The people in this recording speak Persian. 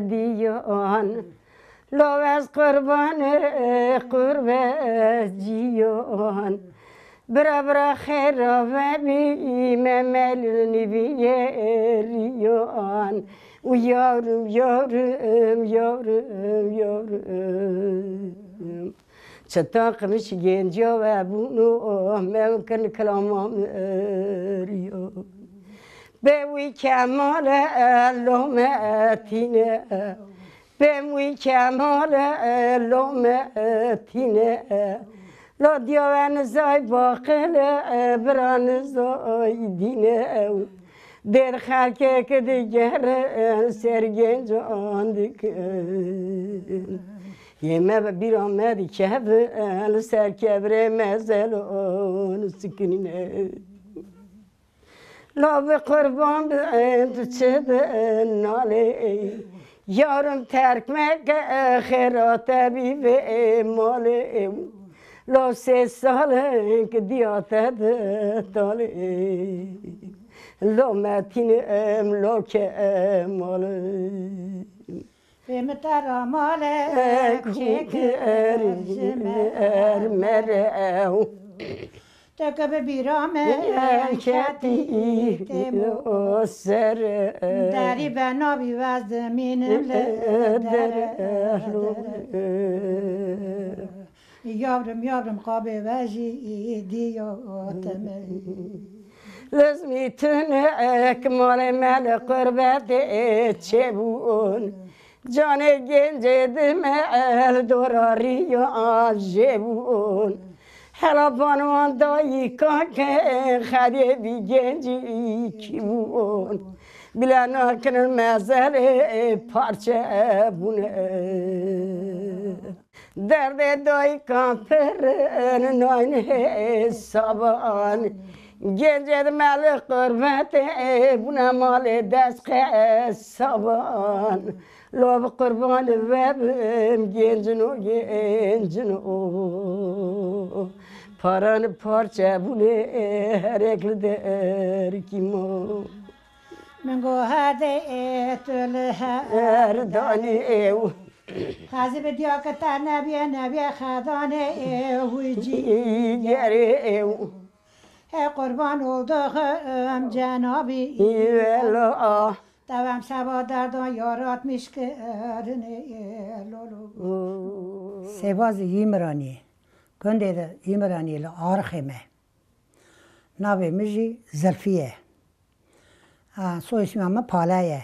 دیان لو از قربان قربه جیان برا خیر و بی مملنی بیریان و یارم یارم یارم یارم چطاق مش گنجا و بونو ممکن کلامم ریو به وی کمال لومتینه به وی کمال لومتینه لا دیوان زای باقل بران زای دینه در خلکه که دیگر سرگنج آندکن یه مبا بیرامدی که سر کبره مزلون سکنینه لا به قربان به چه ناله یارم ترک مگه خیرات بی به ماله لا 3 ساله که دیاته داله لا متینم لا که ماله بمتر ماله کوکر مره تکب بیرام کتی سر دری بنابی و زمین یارم یارم قاب وجی دیاتمه لازمی تونه اکمال مل قربت چه بون جان گنج دمل دوراری آجه بون هلا بانوان دایی که خدی بی گنجی کی بون بلا نکنن مزل پارچه بونه درد دایی کامپرن ناین حسابان گنجد مال قربت بونه مال دست حسابان لاب قربان وبم گنجنو پاران پارچه بونه هر اکل در کیمو من گو هده اتول هر دانی ایو حضب دیا که تا نبی خدانه ایوی جی گری ایو قربان اولدوغم جنابی ایولا دوام سبا دردان یارات میشکرنه لولو سباز یمرانی کنده یمرانی لآرخمه ناوی مجی زلفیه سو اسمی همه پالایه